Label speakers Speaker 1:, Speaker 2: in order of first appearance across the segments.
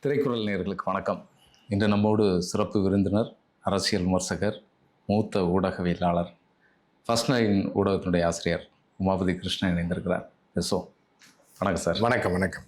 Speaker 1: திரைக்குறள் நேயர்களுக்கு வணக்கம். இன்று நம்மோடு சிறப்பு விருந்தினர், அரசியல் விமர்சகர், மூத்த ஊடகவியலாளர், ஃபர்ஸ்ட் நைன் ஊடகத்தினுடைய ஆசிரியர் உமாபதி கிருஷ்ணன் இணைந்திருக்கிறார். பேசுவோம். வணக்கம் சார்.
Speaker 2: வணக்கம். வணக்கம்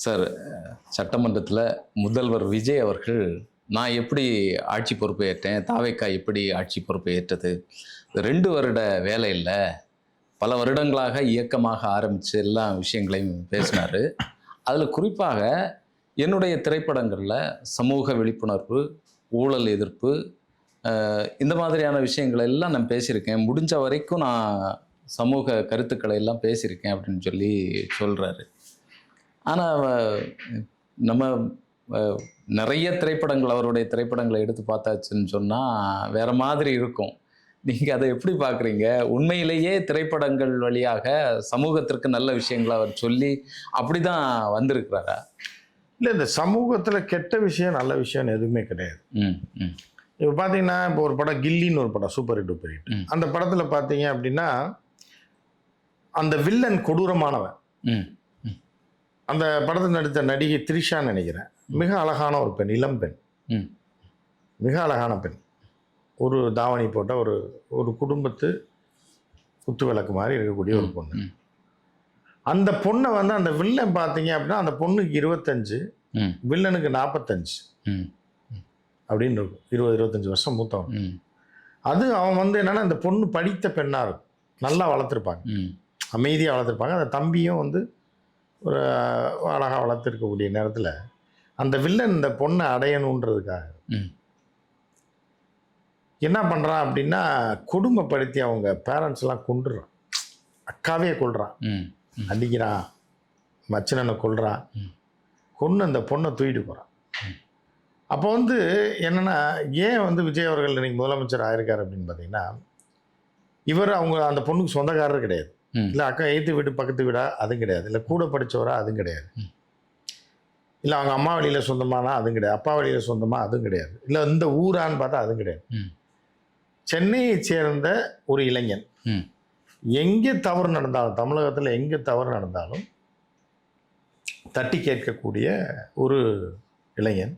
Speaker 1: சார், சட்டமன்றத்தில் முதல்வர் விஜய் அவர்கள் நான் எப்படி ஆட்சி பொறுப்பை ஏற்றேன், தாவேக்கா எப்படி ஆட்சி பொறுப்பை ஏற்றது, 2 வருட வேலை இல்லை, பல வருடங்களாக இயக்கமாக ஆரம்பித்து எல்லா விஷயங்களையும் பேசினார். அதில் குறிப்பாக என்னுடைய திரைப்படங்களில் சமூக விழிப்புணர்வு, ஊழல் எதிர்ப்பு, இந்த மாதிரியான விஷயங்களை எல்லாம் நான் பேசியிருக்கேன், முடிஞ்ச வரைக்கும் நான் சமூக கருத்துக்களை எல்லாம் பேசியிருக்கேன் அப்படின்னு சொல்லி சொல்கிறாரு. ஆனால் நம்ம நிறைய திரைப்படங்கள், அவருடைய திரைப்படங்களை எடுத்து பார்த்தாச்சுன்னு சொன்னால் வேறு மாதிரி இருக்கும். நீங்கள் அதை எப்படி பார்க்குறீங்க? உண்மையிலேயே திரைப்படங்கள் வழியாக சமூகத்திற்கு நல்ல விஷயங்களை அவர் சொல்லி அப்படி தான் வந்திருக்கிறாரா?
Speaker 2: இல்லை, இந்த சமூகத்தில் கெட்ட விஷயம் நல்ல விஷயம் எதுவுமே கிடையாது. இப்போ பார்த்தீங்கன்னா, இப்போ ஒரு படம் கில்லின்னு ஒரு படம் சூப்பர் டூப்பர் ஹிட். அந்த படத்தில் பார்த்தீங்க அப்படின்னா அந்த வில்லன் கொடூரமானவன். அந்த படத்தில் நடித்த நடிகை த்ரிஷான்னு நினைக்கிறேன். மிக அழகான ஒரு பெண், இளம் பெண், மிக அழகான பெண். ஒரு தாவணி போட்ட ஒரு குடும்பத்து குத்து விளக்கு மாதிரி இருக்கக்கூடிய ஒரு பொண்ணு. அந்த பொண்ணை வந்து அந்த வில்லன் பார்த்தீங்க அப்படின்னா அந்த பொண்ணுக்கு 25, வில்லனுக்கு 45 அப்படின்னு இருக்கும். 20-25 வருஷம் மூத்தவன். அது அவன் வந்து என்னன்னா, அந்த பொண்ணு படித்த பெண்ணாக இருக்கும், நல்லா வளர்த்துருப்பாங்க, அமைதியாக வளர்த்துருப்பாங்க. அந்த தம்பியும் வந்து ஒரு அழகாக வளர்த்துருக்கக்கூடிய நேரத்தில் அந்த வில்லன் இந்த பொண்ணை அடையணுன்றதுக்காக என்ன பண்ணுறான் அப்படின்னா, கொடுமைப்படுத்தி அவங்க பேரண்ட்ஸ் எல்லாம் கொண்டுறான். அக்காவே கொள்றான், அடிக்கிறான், மச்சனனை கொள்றான், கொன்று அந்த பொண்ணை தூக்கிட்டு போகிறான். அப்போ வந்து என்னென்னா, ஏன் வந்து விஜய் அவர்கள் இன்னைக்கு முதலமைச்சர் ஆயிருக்கார் அப்படின்னு பார்த்தீங்கன்னா, இவர் அவங்க அந்த பொண்ணுக்கு சொந்தக்காரர் கிடையாது. இல்லை அக்கா எய்த்து வீடு பக்கத்து வீடா அதுவும் கிடையாது. இல்லை கூட படித்தவரா அதுவும் கிடையாது. இல்லை அவங்க அம்மா வழியில் சொந்தமானா அதுவும் கிடையாது. அப்பா வழியில் சொந்தமாக அதுவும் கிடையாது. இல்லை இந்த ஊரான்னு பார்த்தா அதுவும் கிடையாது. சென்னையை சேர்ந்த ஒரு இளைஞன் எங்கே தவறு நடந்தாலும், தமிழகத்தில் எங்கே தவறு நடந்தாலும் தட்டி கேட்கக்கூடிய ஒரு இளைஞன்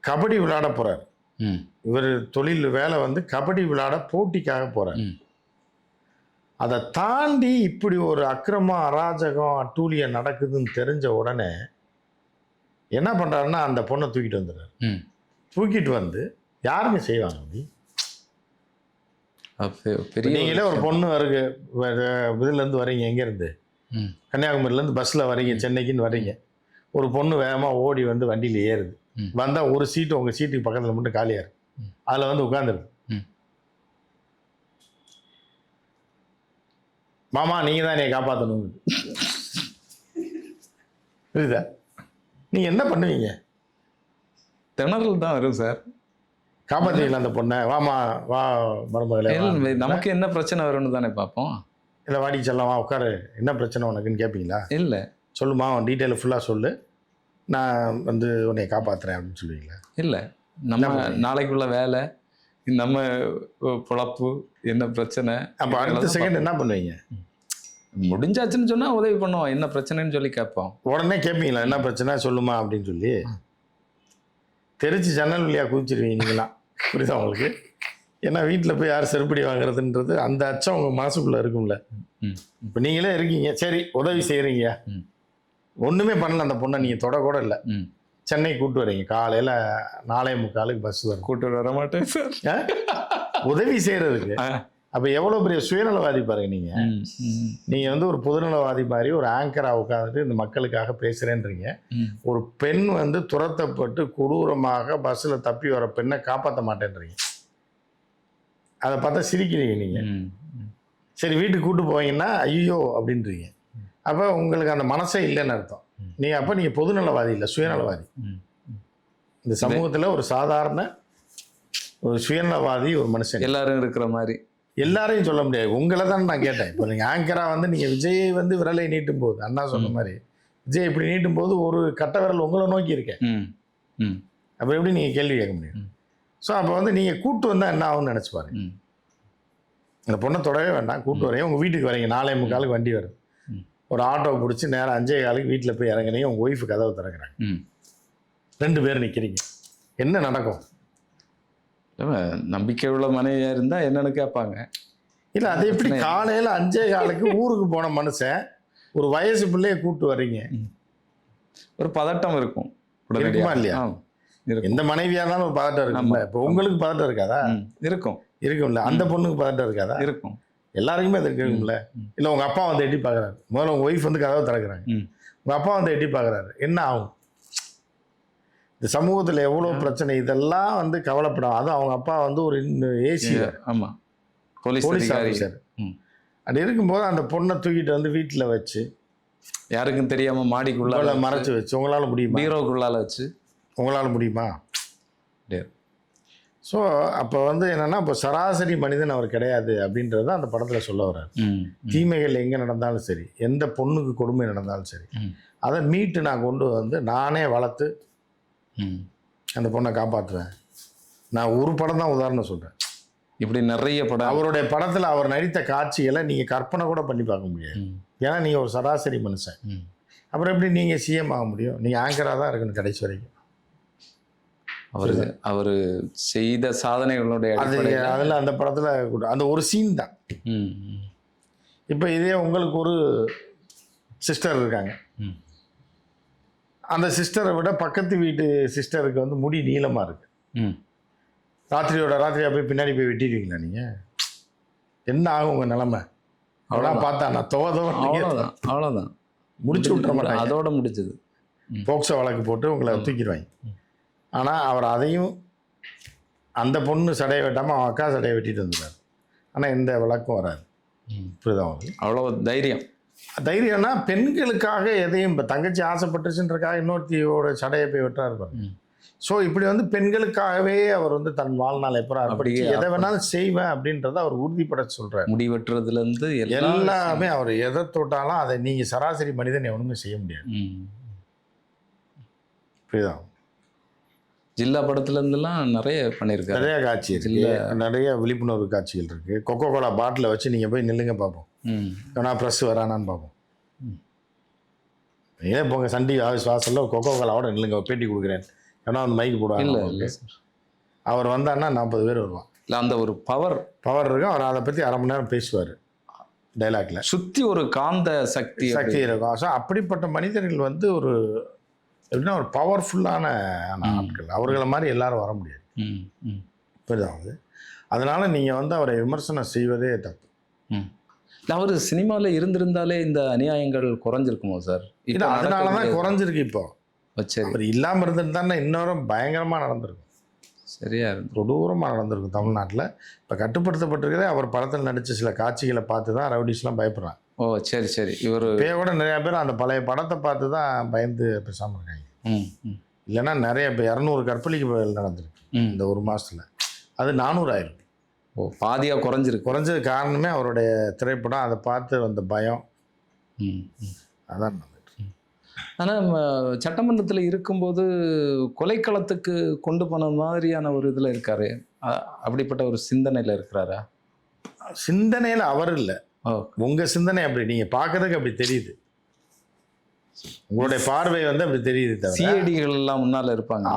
Speaker 2: கபடி விளையாட போகிறார். இவர் தொழில் வேலை வந்து கபடி விளையாட போட்டிக்காக போகிறார். அதை தாண்டி இப்படி ஒரு அக்கிரமம், அராஜகம், அட்டூழியம் நடக்குதுன்னு தெரிஞ்ச உடனே என்ன பண்ணுறாருன்னா, அந்த பொண்ணை தூக்கிட்டு வந்துடுறாரு. தூக்கிட்டு வந்து யாருங்க செய்வாங்க அப்படி? நீங்களே ஒரு பொண்ணு வருங்க, இதுலேருந்து வரீங்க, எங்கேருந்து கன்னியாகுமரியிலேருந்து பஸ்ஸில் வரீங்க, சென்னைக்குன்னு வரீங்க. ஒரு பொண்ணு வேகமாக ஓடி வந்து வண்டியில் ஏறுது. வந்தால் ஒரு சீட்டு உங்கள் சீட்டுக்கு பக்கத்தில் மட்டும் காலியாக இருக்கு. அதில் வந்து உட்காந்துருக்கு. மாமா நீங்கள் தான் என்னை காப்பாற்றணும். புரியுதா? நீங்கள் என்ன பண்ணுவீங்க?
Speaker 1: திணறல் தான் வரும் சார்.
Speaker 2: காப்பாற்றுவீங்களா அந்த பொண்ணை? வாமா வா மருமகளே,
Speaker 1: நமக்கு என்ன பிரச்சனை வரும்னு தானே பார்ப்போம்.
Speaker 2: இல்லை வாடி செல்லாம், வா உட்காரு, என்ன பிரச்சனை உனக்குன்னு கேட்பீங்களா?
Speaker 1: இல்லை,
Speaker 2: சொல்லுமா, அவன் டீட்டெயில் ஃபுல்லாக சொல்லு, நான் வந்து உன்னை காப்பாற்றுறேன் அப்படின்னு சொல்லுவீங்களா?
Speaker 1: இல்லை, நம்ம நாளைக்குள்ள வேலை, நம்ம பொழப்பு, என்ன பிரச்சனை.
Speaker 2: அப்போ அடுத்த செகண்ட் என்ன பண்ணுவீங்க?
Speaker 1: முடிஞ்சாச்சுன்னு சொன்னால் உதவி பண்ணுவோம். என்ன பிரச்சனைன்னு சொல்லி கேட்போம்.
Speaker 2: உடனே கேட்பீங்களா என்ன பிரச்சனை சொல்லுமா அப்படின்னு சொல்லி? தெரிச்சு ஜன்னல் வழியாக குதிச்சிருவீங்க நீங்களாம். புரியுதா உங்களுக்கு? ஏன்னா வீட்டில் போய் யார் செருப்படி வாங்குறதுன்றது அந்த அச்சம் உங்கள் மனசுக்குள்ளே இருக்கும்ல. இப்போ நீங்களே இருக்கீங்க, சரி உதவி செய்கிறீங்க, ஒன்றுமே பண்ணல, அந்த பொண்ணை நீங்கள் தொட கூட இல்லை, சென்னை கூட்டு வரீங்க, காலையில் 4:45 பஸ் வரும்.
Speaker 1: கூட்டு வர மாட்டேன் சார்
Speaker 2: உதவி செய்கிறதுக்கு. அப்போ எவ்வளோ பெரிய சுயநலவாதி பாருங்க நீங்கள். நீங்கள் வந்து ஒரு பொதுநலவாதி மாதிரி ஒரு ஆங்கராக உட்காந்துட்டு இந்த மக்களுக்காக பேசுகிறேன்றீங்க. ஒரு பெண் வந்து துரத்தப்பட்டு கொடூரமாக பஸ்ஸில் தப்பி வர பெண்ணை காப்பாற்ற மாட்டேன்றீங்க. அதை பார்த்தா சிரிக்கிறீங்க நீங்கள். சரி வீட்டுக்கு கூப்பிட்டு போவீங்கன்னா ஐயோ அப்படின்றீங்க. அப்போ உங்களுக்கு அந்த மனசே இல்லைன்னு அர்த்தம். நீங்கள் பொதுநலவாதி இல்லை, சுயநலவாதி. இந்த சமூகத்தில் ஒரு சாதாரண ஒரு சுயநலவாதி ஒரு மனுஷன்.
Speaker 1: எல்லாரும் இருக்கிற மாதிரி
Speaker 2: எல்லாரையும் சொல்ல முடியாது. உங்களை தான் நான் கேட்டேன். இப்போ நீங்கள் ஆங்கராக வந்து நீங்கள் விஜயை வந்து விரலை நீட்டும் போது, அண்ணா சொன்ன மாதிரி விஜய் இப்படி நீட்டும் போது ஒரு கட்ட விரல் உங்களை நோக்கி இருக்கேன். அப்போ எப்படி நீங்கள் கேள்வி கேட்க முடியும்? ஸோ அப்போ வந்து நீங்கள் கூட்டு வந்தால் என்ன ஆகும்னு நினச்சி பாருங்க. அந்த பொண்ணை தொடவே வேண்டாம், கூட்டு வரையும் உங்கள் வீட்டுக்கு வரீங்க, 4:45 வண்டி வருது, ஒரு ஆட்டோ பிடிச்சி நேரம் 5:15 வீட்டில் போய் இறங்குறீங்க, உங்கள் ஒய்ஃபு கதவை திறக்கிறாங்க. 2 பேர் நிற்கிறீங்க, என்ன நடக்கும்?
Speaker 1: நம்பிக்கை உள்ள மனைவியா இருந்தா என்னன்னு கேட்பாங்க.
Speaker 2: இல்லை, அது எப்படி காலையில் 5:15 ஊருக்கு போன மனுஷன் ஒரு வயசு பிள்ளைய கூப்பிட்டு வர்றீங்க?
Speaker 1: ஒரு பதட்டம் இருக்கும்.
Speaker 2: இருக்குமா இல்லையா? எந்த மனைவியா இருந்தாலும் ஒரு பதட்டம் இருக்கும்ல. இப்போ உங்களுக்கு பதட்டம் இருக்காதா?
Speaker 1: இருக்கும்.
Speaker 2: இருக்கும்ல. அந்த பொண்ணுக்கு பதட்டம் இருக்காதா?
Speaker 1: இருக்கும்.
Speaker 2: எல்லாருக்குமே அது இருக்கும்ல. இல்லை, உங்கள் அப்பா வந்து எட்டி பார்க்குறாரு, முதல்ல உங்கள் ஒய்ஃப் வந்து கதவை திறக்கிறாங்க, உங்கள் அப்பா வந்து எட்டி பார்க்குறாரு, என்ன ஆகும்? இந்த சமூகத்தில் எவ்வளோ பிரச்சனை, இதெல்லாம் வந்து கவலைப்படும். அதுவும் அவங்க அப்பா வந்து ஒரு ஏசி,
Speaker 1: ஆமாம்,
Speaker 2: போலீஸ் ஆஃபீஸர். அப்படி இருக்கும்போது அந்த பொண்ணை தூக்கிட்டு வந்து வீட்டில் வச்சு
Speaker 1: யாருக்கும் தெரியாமல் மாடிக்குள்ளால
Speaker 2: மறைச்சு வச்சு உங்களால் முடியுமா?
Speaker 1: பீரோக்குள்ளால வச்சு உங்களால்
Speaker 2: முடியுமா? ஸோ அப்போ வந்து என்னென்னா, இப்போ சராசரி மனிதன் அவர் கிடையாது அப்படின்றத அந்த படத்தில் சொல்ல வர்றாரு. தீமைகள் எங்கே நடந்தாலும் சரி, எந்த பொண்ணுக்கு கொடுமை நடந்தாலும் சரி, அதை மீட்டு நான் கொண்டு வந்து நானே வளர்த்து அந்த பொண்ணை காப்பாற்றுவேன். நான் ஒரு படம் தான் உதாரணம் சொல்கிறேன்,
Speaker 1: இப்படி நிறைய படம்.
Speaker 2: அவருடைய படத்தில் அவர் நடித்த காட்சிகளை நீங்கள் கற்பனை கூட பண்ணி பார்க்க முடியாது. ஏன்னா நீங்கள் ஒரு சராசரி மனுஷன். அப்புறம் எப்படி நீங்கள் சிஎம் ஆக முடியும்? நீங்கள் ஆங்கராக தான் இருக்கணும் கடைசி வரைக்கும்.
Speaker 1: அவர் செய்த சாதனைகளுடைய
Speaker 2: அதில் அந்த படத்தில் அந்த ஒரு சீன் தான். இப்போ இதே உங்களுக்கு ஒரு சிஸ்டர் இருக்காங்க, அந்த சிஸ்டரை விட பக்கத்து வீட்டு சிஸ்டருக்கு வந்து முடி நீளமாக இருக்குது. ராத்திரியாக போய் பின்னாடி போய் வெட்டிடுவீங்களா நீங்கள்? என்ன ஆகும் உங்கள் நிலமை? அவ்வளோ பார்த்தா நான்
Speaker 1: அவ்வளோதான்
Speaker 2: முடிச்சு விட்டுற மாட்டேன்.
Speaker 1: அதோட முடிச்சது.
Speaker 2: போக்சோ வழக்கு போட்டு உங்களை தூக்கிடுவாங்க. ஆனால் அவர் அதையும் அந்த பொண்ணு சடையை வெட்டாமல் அவன் அக்கா சடையை வெட்டிட்டு வந்துடுறாரு. ஆனால் எந்த வழக்கும் வராது. புரியுதா உங்களுக்கு?
Speaker 1: அவ்வளோ தைரியம்னா
Speaker 2: பெண்களுக்காக எதையும், இப்போ தங்கச்சி ஆசைப்பட்டுச்சுன்றக்காக இன்னொருத்தியோட சடையை போய் வெட்டுறாரு பாருங்க. ஸோ இப்படி வந்து பெண்களுக்காகவே அவர் வந்து தன் வாழ்நாள் எப்போ எதை வேணாலும் செய்வேன் அப்படின்றத அவர் உறுதிப்பட சொல்கிறார்.
Speaker 1: முடி வெட்டுறதுலேருந்து
Speaker 2: எல்லாமே அவர் எதை தொட்டாலும் அதை நீங்கள் சராசரி மனிதன் எவனுமே செய்ய முடியாது. புரியுதா?
Speaker 1: ஜில்லா படத்துலேருந்துலாம் நிறைய பண்ணியிருக்காரு.
Speaker 2: நிறைய காட்சி இருக்குது, நிறைய விழிப்புணர்வு காட்சிகள் இருக்குது. கொக்கோ கோலா பாட்டிலை வச்சு நீங்கள் போய் நில்லுங்க பார்ப்போம், ஏன்னா ப்ரெஸ் வரானான்னு பார்ப்போம். ஏன் போங்க சண்டி ஆஃபீஸ் வாசலில் கொக்கோ கோலாவோட நில்லுங்க, பேட்டி கொடுக்குறேன், ஏன்னா அந்த மைக்கு போடுவாங்க.
Speaker 1: இல்லை,
Speaker 2: அவர் வந்தான்னா 40 பேர் வருவான்.
Speaker 1: இல்லை, அந்த ஒரு பவர்
Speaker 2: இருக்கும். அவர் அதை பற்றி அரை மணி நேரம் பேசுவார் டைலாக்ல.
Speaker 1: சுற்றி ஒரு காந்த சக்தி
Speaker 2: இருக்கும். ஸோ அப்படிப்பட்ட மனிதர்கள் வந்து ஒரு எப்படின்னா ஒரு பவர்ஃபுல்லான ஆட்கள். அவர்களை மாதிரி எல்லாரும் வர முடியாது. புரியுதாவது? அதனால நீங்கள் வந்து அவரை விமர்சனம் செய்வதே தப்பு.
Speaker 1: அவர் சினிமாவில் இருந்திருந்தாலே இந்த அநியாயங்கள் குறைஞ்சிருக்குமோ சார்?
Speaker 2: இல்லை, அதனால தான் குறைஞ்சிருக்கு. இப்போ சரி, அவர் இல்லாமல் இருந்திருந்தாருன்னா இன்னொரு பயங்கரமாக நடந்திருக்கும்.
Speaker 1: சரியா இருந்து
Speaker 2: கொடூரமாக நடந்திருக்கும் தமிழ்நாட்டில். இப்போ கட்டுப்படுத்தப்பட்டிருக்கிறதே அவர் படத்தில் நடித்த சில காட்சிகளை பார்த்து தான் ரவுடிஸ்லாம் பயப்படுறாங்க.
Speaker 1: ஓ சரி சரி. இவர்
Speaker 2: கூட நிறையா பேர் அந்த பழைய படத்தை பார்த்து தான் பயந்து பேசாமல் இருக்காங்க. இல்லைன்னா நிறைய இப்போ 200 கற்பழிப்பு நடந்திருக்கு இந்த ஒரு மாதத்தில். அது 400 ஆயிருக்கு.
Speaker 1: ஓ, பாதியாக குறைஞ்சது
Speaker 2: காரணமே அவருடைய திரைப்படம். அதை பார்த்து வந்த பயம் அதான்.
Speaker 1: ஆனால் சட்டமன்றத்தில் இருக்கும்போது கொலைக்களத்துக்கு கொண்டு போன மாதிரியான ஒரு இதில் இருக்காரு. அப்படிப்பட்ட ஒரு சிந்தனையில் இருக்கிறாரா?
Speaker 2: சிந்தனையில் அவர் இல்லை, உங்கள் சிந்தனை அப்படி நீங்கள் பார்க்கறதுக்கு அப்படி தெரியுது. உங்களுடைய பார்வை வந்து அப்படி தெரியுது.
Speaker 1: சிஐடிகள் எல்லாம் முன்னால் இருப்பாங்க.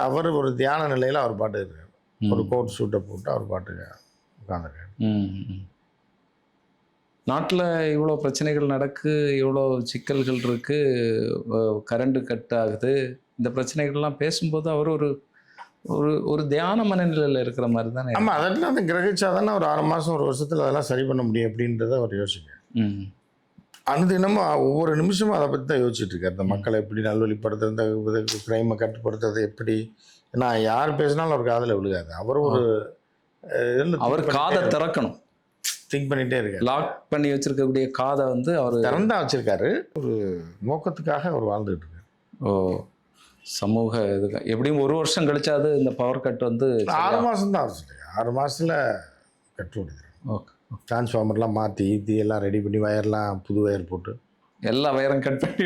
Speaker 2: அவர் ஒரு தியான நிலையில் அவர் பாட்டு இருக்காரு. ஒரு கோட் சூட்டை போட்டு அவர் பாட்டுக்கு உட்காந்துருக்காரு.
Speaker 1: நாட்டில் இவ்வளோ பிரச்சனைகள் நடக்கு, இவ்வளோ சிக்கல்கள் இருக்குது, கரண்ட் கட் ஆகுது, இந்த பிரச்சனைகள்லாம் பேசும்போது அவர் ஒரு ஒரு ஒரு தியான மனநிலையில் இருக்கிற மாதிரி தானே.
Speaker 2: ஆமாம், அதெல்லாம் அந்த கிரகிச்சா தானே ஒரு 6 மாதம் 1 வருஷத்தில் அதெல்லாம் சரி பண்ண முடியும் அப்படின்றத அவர் யோசிக்க. அந்த தினமும் ஒவ்வொரு நிமிஷமும் அதை பற்றி தான் யோசிச்சுட்டு இருக்காரு. இந்த மக்களை எப்படி நல்வழிப்படுத்துறது, இந்த கிரைமை கட்டுப்படுத்துறது எப்படி. ஏன்னா யார் பேசினாலும் அவர் காதில் விழுகாது.
Speaker 1: அவர் காதை திறக்கணும்,
Speaker 2: திங்க் பண்ணிகிட்டே இருக்காரு.
Speaker 1: லாக் பண்ணி வச்சுருக்கக்கூடிய காதை வந்து அவர்
Speaker 2: திறந்தா வச்சுருக்காரு. ஒரு நோக்கத்துக்காக அவர் வாழ்ந்துகிட்டு இருக்காரு.
Speaker 1: ஓ, சமூக இதுக்கு எப்படியும் 1 வருஷம் கழிச்சாது இந்த பவர் கட் வந்து
Speaker 2: 6 மாதம் தான் அவர் சொல்லி 6 மாதத்தில் கட் ஓடுது.
Speaker 1: ஓகே,
Speaker 2: டிரான்ஸ்ஃபார்மர்லாம் மாற்றி எல்லாம் ரெடி பண்ணி வயர்லாம் புது வயர் போட்டு
Speaker 1: எல்லா வயரும் கட் பண்ணி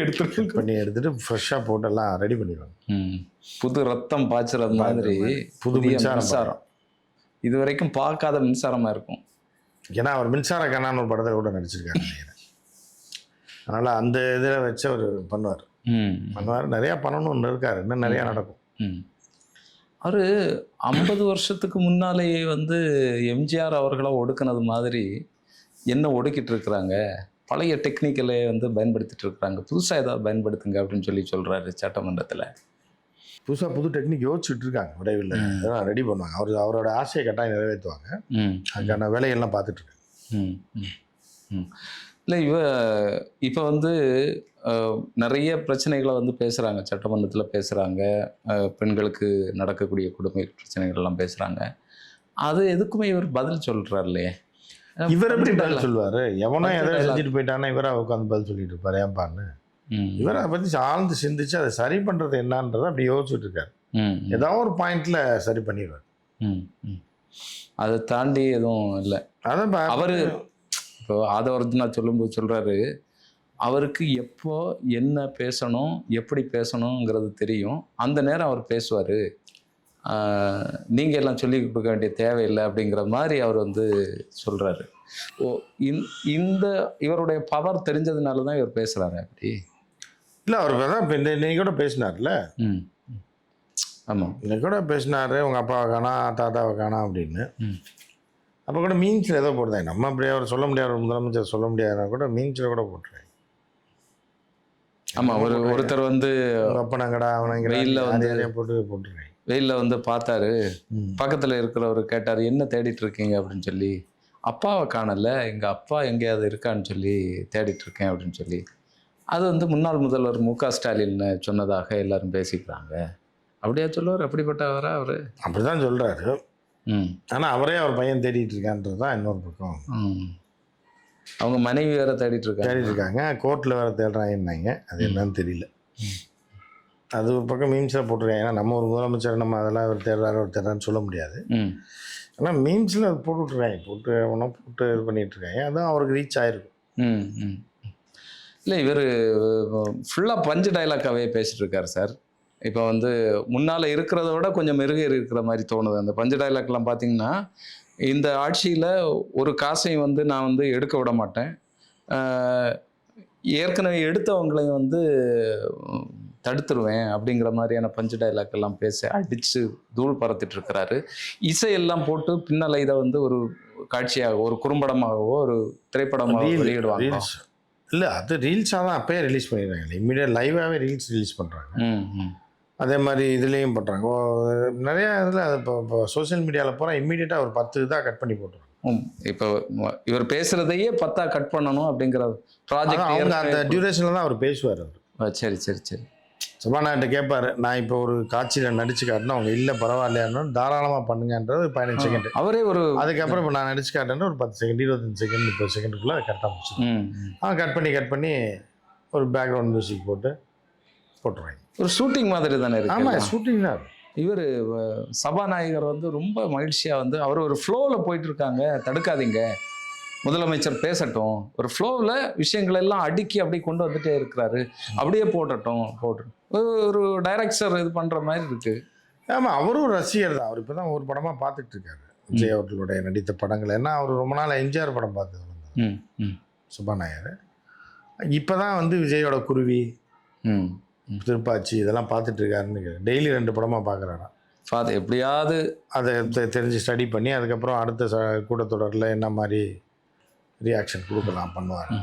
Speaker 1: எடுத்துட்டு
Speaker 2: ஃப்ரெஷ்ஷாக போட்டு எல்லாம் ரெடி பண்ணிடுவாங்க.
Speaker 1: புது ரத்தம் பாய்ச்சுற மாதிரி
Speaker 2: புது மின்சாரம்.
Speaker 1: இது வரைக்கும் பார்க்காத மின்சாரமாக இருக்கும்.
Speaker 2: ஏன்னா அவர் மின்சார கண்ணான்னு ஒரு படத்தில் கூட நடிச்சிருக்காரு. அதனால் அந்த இதில் வச்சு அவர் பண்ணுவார். நிறையா பண்ணணும்னு இருக்கார், இன்னும் நிறையா நடக்கும்.
Speaker 1: அவர் 50 வருஷத்துக்கு முன்னாலேயே வந்து எம்ஜிஆர் அவர்களை ஒடுக்கினது மாதிரி என்ன ஒடுக்கிட்டு இருக்கிறாங்க, பழைய டெக்னிக்கலை வந்து பயன்படுத்திட்டு இருக்கிறாங்க, புதுசாக ஏதாவது பயன்படுத்துங்க அப்படின்னு சொல்கிறாரு சட்டமன்றத்தில்.
Speaker 2: புதுசாக புது டெக்னிக் யோசிச்சுட்டு இருக்காங்க, விரைவில் அதெல்லாம் ரெடி பண்ணுவாங்க. அவரோட ஆசையை கட்டாயம் நிறைவேற்றுவாங்க. அதுக்கான வேலைகள்லாம் பார்த்துட்ருக்காங்க.
Speaker 1: இல்லை இப்போ வந்து நிறைய பிரச்சனைகளை வந்து பேசுகிறாங்க, சட்டமன்றத்தில் பேசுகிறாங்க, பெண்களுக்கு நடக்கக்கூடிய கொடுமை பிரச்சனைகள்லாம் பேசுகிறாங்க. அது எதுக்குமே இவர் பதில் சொல்கிறார் இல்லையே.
Speaker 2: இவர் எப்படி பதில் சொல்லுவார்? எவனோ எதை செஞ்சுட்டு போயிட்டானா இவராக உட்காந்து பதில் சொல்லிட்டு இருப்பார் ஏன்பான்னு. இவர் அதை பற்றி ஆழ்ந்து சிந்திச்சு அதை சரி பண்ணுறது என்னன்றதை அப்படி யோசிச்சுட்டு இருக்காரு. ஏதாவது ஒரு பாயிண்ட்ல சரி பண்ணிடுவார்.
Speaker 1: அதை தாண்டி எதுவும் இல்லை.
Speaker 2: அதான்
Speaker 1: அவர் இப்போ ஆதவர்தனா சொல்லும்போது சொல்கிறாரு, அவருக்கு எப்போ என்ன பேசணும் எப்படி பேசணுங்கிறது தெரியும், அந்த நேரம் அவர் பேசுவார், நீங்கள் எல்லாம் சொல்லி கொடுக்க வேண்டிய தேவையில்லை அப்படிங்கிற மாதிரி அவர் வந்து சொல்கிறாரு. இந்த இவருடைய பவர் தெரிஞ்சதுனால தான் இவர் பேசுகிறாரு அப்படி
Speaker 2: இல்லை. அவர் தான் இப்போ இன்னைக்கு கூட பேசினார்ல.
Speaker 1: ஆமாம்,
Speaker 2: இன்னைக்கு கூட பேசினார், உங்கள் அப்பாவை காணா தாத்தாவை காணா அப்படின்னு. அப்போ கூட மீன்ஸில் ஏதோ போடுறாங்க. நம்ம அப்படி அவர் சொல்ல முடியாது, ஒரு முதலமைச்சர் சொல்ல முடியாதுன்னா கூட மீன்ஸில் கூட போட்டுருவாங்க.
Speaker 1: ஆமாம், ஒருத்தர் வந்து
Speaker 2: அப்பனங்கடா அவனங்க
Speaker 1: வெயிலில் வந்து
Speaker 2: போட்டுருக்காங்க.
Speaker 1: வெயிலில் வந்து பார்த்தாரு, பக்கத்தில் இருக்கிறவர் கேட்டார், என்ன தேடிட்டு இருக்கீங்க அப்படின்னு சொல்லி. அப்பாவை காணலை, எங்கள் அப்பா எங்கேயாவது இருக்கான்னு சொல்லி தேடிட்டு இருக்கேன் அப்படின்னு சொல்லி. அது வந்து முன்னாள் முதல்வர் மு.க. ஸ்டாலின் சொன்னதாக எல்லாரும் பேசிக்கிறாங்க. அப்படியா சொல்லுவார்? அப்படிப்பட்டவரா அவர்?
Speaker 2: அப்படி தான் சொல்கிறாரு. ஆனால் அவரே அவர் பையன் தேடிட்டு இருக்கான்றது தான் இன்னொரு பக்கம்.
Speaker 1: அவங்க மனைவி வேற தேடிட்டு
Speaker 2: இருக்காங்க, கோர்ட்டில் வேறு தேடுறாங்கன்னாங்க. அது என்னன்னு தெரியல. அது ஒரு பக்கம் மீம்ஸில் போட்டிருக்காங்க. ஏன்னா நம்ம ஒரு முதலமைச்சர் நம்ம அதெல்லாம் அவர் தேடுறாருன்னு சொல்ல முடியாது. ஆனால் மீம்ஸில் அது போட்டுட்ருக்காங்க, போட்டு ஒன்றும் போட்டு இது பண்ணிகிட்ருக்காங்க. அதுவும் அவருக்கு ரீச் ஆகிருக்கும்.
Speaker 1: இல்லை, இவர் ஃபுல்லாக பஞ்சு டைலாக்காகவே பேசிகிட்டு இருக்கார் சார். இப்போ வந்து முன்னால் இருக்கிறத விட கொஞ்சம் மெருகே இருக்கிற மாதிரி தோணுது. அந்த பஞ்சு டைலாக்லாம் பார்த்தீங்கன்னா, இந்த ஆட்சியில் ஒரு காசையும் வந்து நான் வந்து எடுக்க விட மாட்டேன், ஏற்கனவே எடுத்தவங்களையும் வந்து தடுத்துருவேன் அப்படிங்கிற மாதிரியான பஞ்சு டைலாக் எல்லாம் பேச அடித்து தூள் பறத்துட்டு இருக்கிறாரு. இசையெல்லாம் போட்டு பின்னால் இதை வந்து ஒரு காட்சியாக, ஒரு குறும்படமாகவோ ஒரு திரைப்படமாக வெளியிடுவாங்க.
Speaker 2: இல்லை, அது ரீல்ஸாக தான் அப்பயே ரிலீஸ் பண்ணிடுறாங்க. இம்மீடியட் லைவாகவே ரீல்ஸ் ரிலீஸ் பண்ணுறாங்க. அதே மாதிரி இதுலேயும் பண்ணுறாங்க. நிறையா இதில் அது இப்போ சோசியல் மீடியாவில் பூரா இம்மீடியட்டாக ஒரு 10 இதாக கட் பண்ணி போட்டுருவாங்க.
Speaker 1: இப்போ இவர் பேசுகிறதையே 10 கட் பண்ணணும் அப்படிங்கிற ப்ராஜெக்ட்.
Speaker 2: அவங்க அந்த டியூரேஷனில் தான் அவர் பேசுவார். அவர்
Speaker 1: சரி சரி சரி
Speaker 2: சபாநாயகர்கிட்ட கேட்பார், நான் இப்போ ஒரு காட்சியில் நடிச்சு காட்டினா அவங்க இல்லை பரவாயில்லையானு தாராளமாக பண்ணுங்கன்றது 15 செகண்ட்.
Speaker 1: அவரே ஒரு
Speaker 2: அதுக்கப்புறம் இப்போ நான் நடிச்சு காட்டேன்னா ஒரு 10 செகண்ட் 25 செகண்ட் 30 செகண்டுக்குள்ளே கரெக்டாக முடிச்சு கட் பண்ணி ஒரு பேக்ரவுண்ட் மியூசிக் போட்டுருவாங்க.
Speaker 1: ஒரு ஷூட்டிங் மாதிரி தானே இருக்கு.
Speaker 2: ஆமாம், ஷூட்டிங் தான்.
Speaker 1: இவர் சபாநாயகர் வந்து ரொம்ப மகிழ்ச்சியாக வந்து அவர் ஒரு ஃப்ளோவில் போயிட்டு இருக்காங்க, தடுக்காதீங்க, முதலமைச்சர் பேசட்டும், ஒரு ஃப்ளோவில் விஷயங்கள் எல்லாம் அடுக்கி அப்படியே கொண்டு வந்துட்டே இருக்கிறாரு, அப்படியே போட்டு ஒரு டைரக்டர் இது பண்ணுற மாதிரி இருக்கு.
Speaker 2: ஆமாம், அவரும் ஒரு ரசிகர் தான். அவர் இப்போ தான் ஒரு படமாக பார்த்துட்டு இருக்காரு, விஜய் அவர்களுடைய நடித்த படங்கள். ஏன்னா அவர் ரொம்ப நாள் எம்ஜிஆர் படம் பார்த்தது சபாநாயகர். இப்போ தான் வந்து விஜயோட குருவி, திருப்பாச்சி இதெல்லாம் பார்த்துட்டு இருக்காருன்னு டெய்லி 2 படமாக பார்க்குறாராம்.
Speaker 1: எப்படியாவது
Speaker 2: அதை தெரிஞ்சு ஸ்டடி பண்ணி அதுக்கப்புறம் அடுத்த கூட்டத்தொடரில் என்ன மாதிரி ரியாக்ஷன் கொடுக்கலாம் பண்ணுவார்.